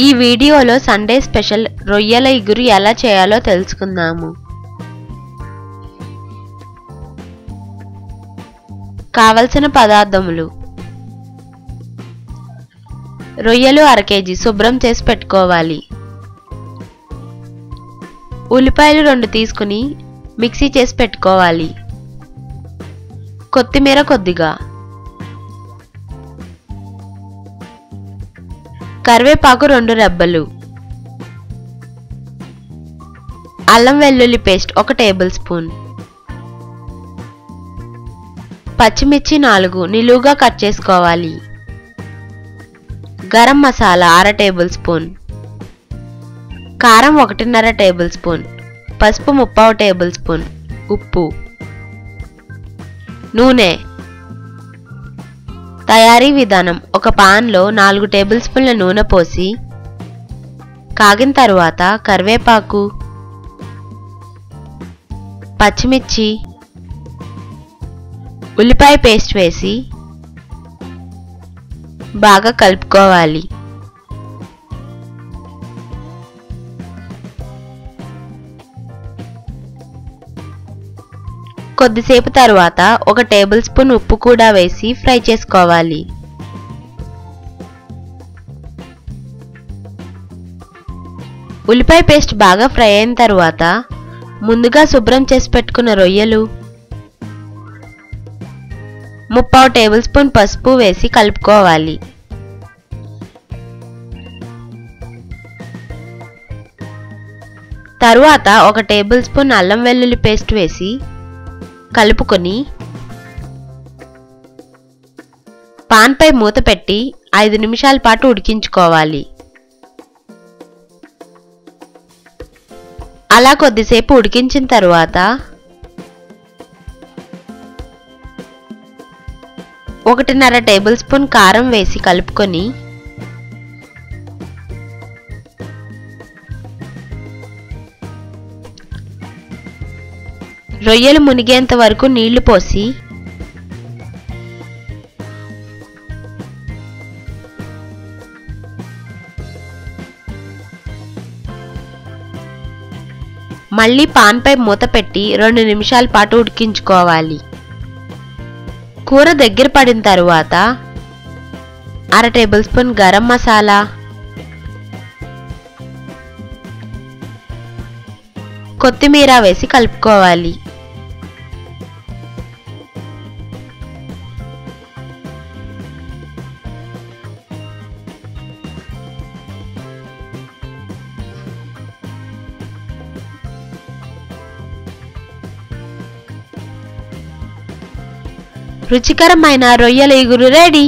ఈ వీడియోలో Sunday special రొయ్యల ఇగురు ఎలా చేయాలో తెలుసుకుందాము. కావలసిన పదార్థములు: రొయ్యలు 1/2 కేజీ శుభ్రం చేసి పెట్టుకోవాలి. ఉల్లిపాయలు 2 తీసుకుని మిక్సీ చేసి పెట్టుకోవాలి. కొత్తిమీర కొద్దిగా, కరివేపాకు 2 రెబ్బలు, అల్లం వెల్లుల్లి పేస్ట్ 1 టేబుల్ స్పూన్, పచ్చిమిర్చి 4 నిలువుగా కట్ చేసుకోవాలి. గరం మసాలా 1/2 టేబుల్ స్పూన్, కారం 1.5 టేబుల్ స్పూన్, పసుపు 3/4 టేబుల్ స్పూన్, ఉప్పు. నూనె. తయారీ విధానం: ఒక పాన్లో 4 టేబుల్ స్పూన్ల నూనె పోసి కాగిన తరువాత కరివేపాకు, పచ్చిమిర్చి, ఉల్లిపాయ పేస్ట్ వేసి బాగా కలుపుకోవాలి. కొద్దిసేపు తరువాత 1 టేబుల్ స్పూన్ ఉప్పు కూడా వేసి ఫ్రై చేసుకోవాలి. ఉల్లిపాయ పేస్ట్ బాగా ఫ్రై అయిన తరువాత ముందుగా శుభ్రం చేసి పెట్టుకున్న రొయ్యలు, 3/4 టేబుల్ స్పూన్ పసుపు వేసి కలుపుకోవాలి. తరువాత 1 టేబుల్ స్పూన్ అల్లం వెల్లుల్లి పేస్ట్ వేసి కలుపుకొని పాన్ పై మూత పెట్టి 5 నిమిషాల పాటు ఉడికించుకోవాలి. అలా కొద్దిసేపు ఉడికించిన తరువాత 1.5 టేబుల్ స్పూన్ కారం వేసి కలుపుకొని రొయ్యలు మునిగేంత వరకు నీళ్లు పోసి మళ్ళీ పాన్ పై మూత పెట్టి 2 నిమిషాల పాటు ఉడికించుకోవాలి. కూర దగ్గర పడిన తరువాత 1/2 టేబుల్ స్పూన్ గరం మసాలా, కొత్తిమీర వేసి కలుపుకోవాలి. రుచికరమైన రొయ్యల ఇగురు రెడీ.